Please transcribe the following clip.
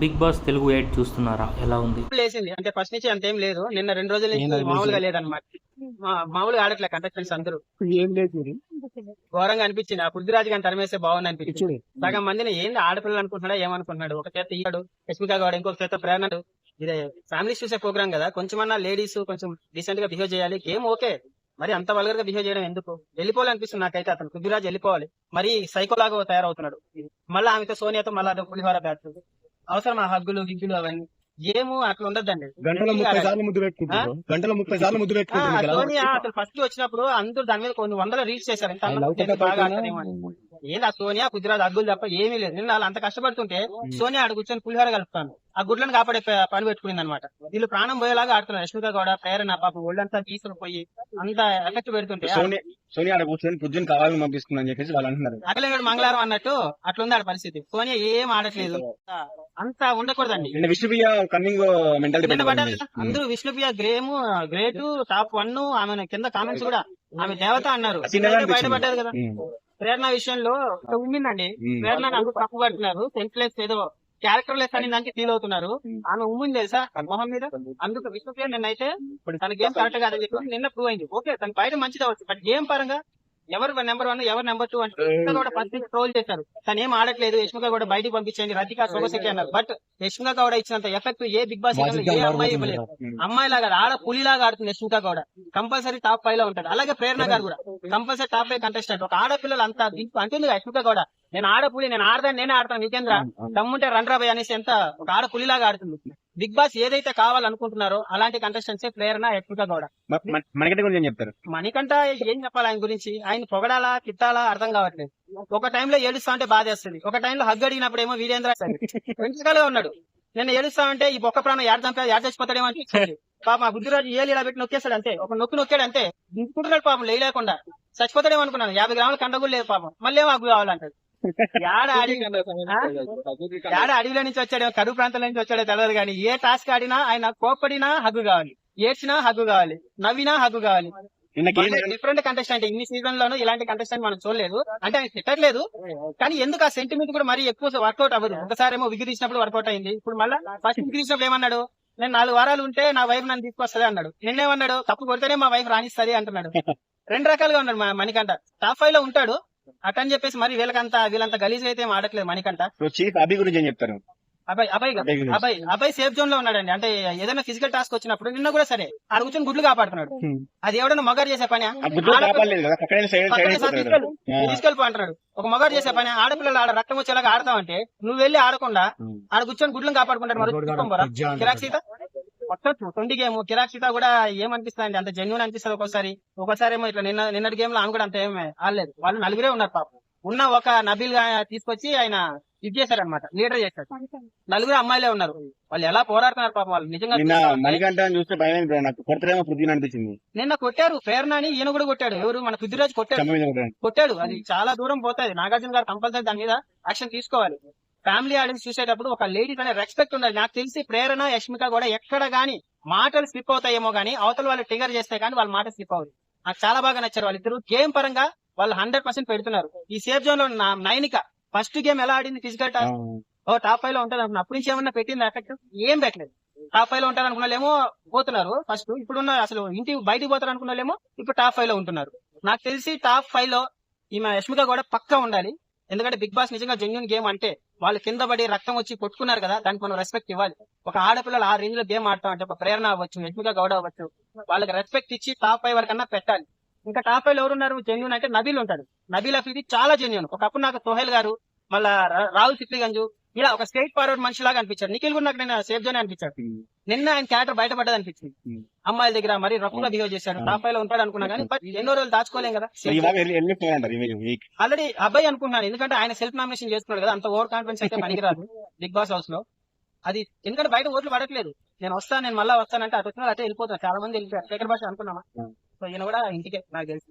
Big boss Telugu 8 చూస్తున్నారా? ఎలా ఉంది? లేసింది అంటే ఫస్ట్ నుంచి అంతేం లేదు. నిన్న 2 రోజుల నుంచి మామూలుగా లేదన్నమాట. మామూలుగా ఆడట్లే కంటెస్టెంట్స్ అందరూ. ఏం లేదు ఘోరంగా అనిపించింది. ఆ పృథ్వీరాజ్ గారిని తరిమేస్తే బాగుంది అనిపించింది. సగం మందిని ఏంది ఆడపిల్లలు అనుకుంటున్నాడా ఏమనుకుంటున్నాడు. ఒక చేత ఈడు యశ్మిక గౌడ, ఇంకొక చేత ప్రేరణ. ఇదే ఫ్యామిలీస్ చూసే ప్రోగ్రామ్ కదా, కొంచెమన్నా లేడీస్ కొంచెం డీసెంట్ గా బిహేవ్ చేయాలి. గేమ్ ఓకే, మరి అంత వల్గర్ గా బిహేవ్ చేయడం ఎందుకు? వెళ్ళిపోవాలనిపిస్తుంది నాకైతే. అతను పృథ్వీరాజ్ వెళ్ళిపోవాలి. మరి సైకోలాగా తయారవుతున్నాడు. మళ్ళీ ఆమెతో సోనియాతో మళ్ళీ పులిహోర బ్యాచ్. అవసరం ఆ హగ్గులు గిగ్గులు అవన్నీ. గేమ్ అట్లా ఉండద్దండి. గంటల 30 సార్లు ముద్దు పెట్టుకుంటారు. గంటల 30 సార్లు ముద్దు పెట్టుకుంటారు. సోనియా అసలు ఫస్ట్ వచ్చినప్పుడు అందరూ దాని మీద కొన్ని వందలు రీచ్ చేశారు. బాగా ఏంది ఆ సోనియా పృథ్వీరాజ్ హగ్గులు తప్ప ఏమీ లేదు. నిన్న వాళ్ళు అంత కష్టపడుతుంటే సోనియా ఆడ కూర్చొని పులిహోర కలుపుతాను, ఆ గుడ్లను కాపాడే పని పెట్టుకునింది అనమాట. వీళ్ళు ప్రాణం పోయేలాగా ఆడుతున్నారు. యశ్మిక గౌడ, ప్రేరణ పాప ఒళ్ళంతా తీసుకుని పోయి అంత ఎఫెక్ట్ పెడుతుంటే సోనియా ఆడ కూర్చొని పొద్దున్న కావాలని పంపిస్తుందని చెప్పేసి వాళ్ళు అంటున్నారు. అఖిలేడు మంగళవారం అన్నట్టు అట్లుంది ఆడ పరిస్థితి. సోనియా ఏం ఆడట్లేదు. అంత ఉండకూడదండి. విష్ణుప్రియ కన్నింగ్ మెంటాలిటీ అందరూ విష్ణుప్రియ గ్రేట్ టాప్ 1. ఆమె కింద కామెంట్స్ కూడా ఆమె దేవత అన్నారు. బయటపడ్డారు కదా. ప్రేరణ విషయంలో ఉమ్మిందండి. ప్రేరణ అందరూ తప్పు పడుతున్నారు. సెన్స్లెస్ ఏదో క్యారెక్టర్ లెస్ అని దానికి ఫీల్ అవుతున్నారు. ఆమె ఉమ్మింది తెలుసా మొహం మీద. అందుకు విష్ణుప్రియ నిన్నైతే తన గేమ్ కరెక్ట్ కాదని చెప్పి నిన్న ప్రూవ్ అయింది. ఓకే, తన బయట మంచిది అవచ్చు, బట్ గేమ్ పరంగా ఎవరు నెంబర్ 1 ఎవరు నెంబర్ 2 అంటే కూడా ఫస్ట్ ట్రోల్ చేశారు. తను ఏం ఆడట్లేదు, యశ్మిక గౌడ బయటికి పంపించండి, రతికా శోభశెట్టి అన్నారు. బట్ యశ్మిక గౌడ ఇచ్చినంత ఎఫెక్ట్ ఏ బిగ్ బాస్ ఏ అమ్మాయి ఇవ్వలేదు. అమ్మాయి లాగా ఆడ పులిలాగా ఆడుతుంది యశ్మిక గౌడ. కంపల్సరీ టాప్ 5 లో ఉంటాడు. అలాగే ప్రేరణ గారు కూడా కంపల్సరీ టాప్ 5 కంటెస్టెంట్. ఒక ఆడపిల్లలు అంతా అంటుంది యశ్మిక గౌడ, నేను ఆడపులి, నేను ఆడదాన్ని, నేనే ఆడతాను, నీకేంద్ర దమ్ముంటే రండ్రాబాయ్ అనేసి ఎంత ఒక ఆడపులిలాగా ఆడుతుంది. బిగ్ బాస్ ఏదైతే కావాలనుకుంటున్నారో అలాంటి కంటెస్టెంట్స్ ప్రేరణ, యశ్మిక గౌడ. మణికంఠ ఏం చెప్పాలి ఆయన గురించి? ఆయన పొగడాలా తిట్టాలా అర్థం కావట్లేదు. ఒక టైంలో ఏడుస్తా ఉంటే బాధేస్తుంది, ఒక టైంలో హగ్గు అడిగినప్పుడు ఏమో వీరేంద్ర ప్రిన్సిపల్ గా ఉన్నాడు. నేను ఏడుస్తా ఉంటే ఈ బొక్క ప్రాణం యాడ్ చచ్చిపోతాడేమో అనిపించింది. పాప ఆ బుద్ధిరాజు ఏళ్ళు ఇలా పెట్టి నొక్కేస్తాడు అంతే, ఒక నొక్కాడు అంతే, దించుకుంటున్నాడు పాపం లేకుండా. చచ్చిపోతాడేమో అనుకున్నాను. 50 గ్రాముల కండ కూడా లేదు పాపం. మళ్ళీ ఏమో హగ్గు కావాలంటాడు. యాడ అడవిలో నుంచి వచ్చాడో కరువు ప్రాంతాల నుంచి వచ్చాడో తెలియదు కానీ ఏ టాస్క్ ఆడినా ఆయన కోప్పడినా హగ్గు కావాలి, ఏడ్చినా హగ్గు కావాలి, నవ్వినా హగ్గు కావాలి. Different contestant. ఇన్ని సీజన్ లోనూ ఇలాంటి కంటెస్టెంట్ మనం చూడలేదు. అంటే ఆయన తిట్టట్లేదు కానీ ఎందుకు ఆ సెంటిమెంట్ కూడా మరీ ఎక్కువ వర్కౌట్ అవ్వదు. ఒకసారి ఏమో విగి తీసినప్పుడు వర్కౌట్ అయింది. ఇప్పుడు మళ్ళీ ఫస్ట్ విగి తీసినప్పుడు ఏమన్నాడు, నేను 4 వారాలు ఉంటే నా వైఫ్ నన్ను తీసుకొస్తుంది అన్నాడు. నిన్నేమన్నాడు, తప్పు కొడితేనే మా వైఫ్ రాణిస్తుంది అంటున్నాడు. 2 రకాలుగా ఉన్నాడు మణికంఠ. టాప్ 5 లో ఉంటాడు అటని చెప్పేసి మరి వీళ్ళంతా గలీజ్ అయితే ఆడట్లేదు మణికంఠ. చీఫ్ అభి గురించి ఏం చెప్తారు? అబ్బాయి సేఫ్ జోన్ లో ఉన్నాడండి. అంటే ఏదైనా ఫిజికల్ టాస్క్ వచ్చినప్పుడు నిన్న కూడా సరే ఆడ కూర్చొని గుడ్లు కాపాడుతున్నాడు. అది ఎవడన్నా మగాడు చేసే పని తీసుకెళ్ళిపో అంటున్నాడు. ఒక మగాడు చేసే పని. ఆడపిల్లలు ఆడ రక్తం వచ్చేలాగా ఆడతామంటే నువ్వు వెళ్ళి ఆడకుండా ఆడ కూర్చొని గుడ్లను కాపాడుకుంటాడు. మరి కిరాక్ సీత మొత్తం 20 గేమ్ కిరాక్ సీత కూడా ఏమనిపిస్తుంది అంత జెన్యూన్ అనిపిస్తుంది. ఒకసారి ఏమో ఇట్లా నిన్నటి గేమ్ లో ఆమె కూడా అంత ఏమే ఆడలేదు. వాళ్ళు 4 ఉన్నారు పాపం. ఉన్న ఒక నబీల్ గా తీసుకొచ్చి ఆయన ఇది చేశారనమాట, లీడర్ చేశారు. 4 అమ్మాయిలే ఉన్నారు. వాళ్ళు ఎలా పోరాడుతున్నారు పాపం. వాళ్ళు నిజంగా నిన్న కొట్టారు ప్రేరణ అని, ఈయన కూడా కొట్టాడు. ఎవరు మన పృథ్వీరాజ్ కొట్టాడు. అది చాలా దూరం పోతుంది. నాగార్జున గారు కంపల్సరీ దాని మీద యాక్షన్ తీసుకోవాలి. ఫ్యామిలీ ఆడియన్స్ చూసేటప్పుడు ఒక లేడీస్ అనే రెస్పెక్ట్ ఉండాలి. నాకు తెలిసి ప్రేరణ, యశ్మిక కూడా ఎక్కడ గానీ మాటలు స్లిప్ అవుతాయేమో గానీ అవతల వాళ్ళు ట్రిగర్ చేస్తే కానీ వాళ్ళ మాట స్లిప్ అవ్వదు. నాకు చాలా బాగా నచ్చారు వాళ్ళిద్దరు. గేమ్ పరంగా వాళ్ళు 100% పెడుతున్నారు. ఈ సేఫ్ జోన్ లో నైనిక ఫస్ట్ గేమ్ ఎలా ఆడింది ఫిజికల్ టాస్క్ టాప్ 5 లో ఉంటుంది అనుకున్నా. అప్పటి నుంచి ఏమన్నా పెట్టింది ఎఫెక్ట్? ఏం పెట్టలేదు. టాప్ 5 లో ఉంటారు అనుకున్న వాళ్ళేమో పోతున్నారు ఫస్ట్. ఇప్పుడున్న అసలు ఇంటి బయటికి పోతారు అనుకున్న వాళ్ళేమో ఇప్పుడు టాప్ 5 లో ఉంటున్నారు. నాకు తెలిసి టాప్ 5 లో ఈమె యశ్మిక కూడా పక్కా ఉండాలి. ఎందుకంటే బిగ్ బాస్ నిజంగా జెన్యూన్ గేమ్ అంటే వాళ్ళు కింద పడి రక్తం వచ్చి కొట్టుకున్నారు కదా, దానికి మనం రెస్పెక్ట్ ఇవ్వాలి. ఒక ఆడపిల్లలు ఆ రేంజ్ లో గేమ్ ఆడతాం అంటే ఒక ప్రేరణ అవ్వచ్చు, యశ్మిక గౌడ అవ్వచ్చు, వాళ్ళకి రెస్పెక్ట్ ఇచ్చి టాప్ 5 వరకన్నా పెట్టాలి. ఇంకా టాప్ 5 లో ఎవరున్నారు జెన్యూన్ అంటే నబీల్ ఉంటాడు. నబీల్ అఫ్రీది చాలా జెన్యూన్. ఒకప్పుడు నాకు సోహెల్ గారు, మళ్ళా రాహుల్ సిప్లిగంజు ఇలా ఒక స్ట్రైట్ ఫార్వర్డ్ మనిషిలాగా అనిపించాడు. నిఖిల్ కూడా నాకు నేను సేఫ్ జోన్ అనిపించాడు. నిన్న ఆయన క్యారెక్టర్ బయటపడ్డది అనిపించింది. అమ్మాయిల దగ్గర మరి రఫ్గా బిహేవ్ చేశాడు. టాప్ 5 లో ఉంటాడు అనుకున్నా కానీ ఎన్నో రోజులు దాచుకోలేం కదా. ఆల్రెడీ అబ్బాయి అనుకున్నాను, ఎందుకంటే ఆయన సెల్ఫ్ నామినేషన్ చేస్తున్నాడు కదా. అంత ఓవర్ కాన్ఫిడెన్స్ అయితే పనికిరాదు బిగ్ బాస్ హౌస్ లో. అది ఎందుకంటే బయట ఓట్లు పడట్లేదు. నేను మళ్ళా వస్తానంటే అటు వచ్చిన అటే వెళ్ళిపోతాను. చాలా మంది వెళ్ళిపోయారు. శేఖర్ భాష అనుకున్నామా. సో ఈయన కూడా ఇంటికే నాకు తెలిసి.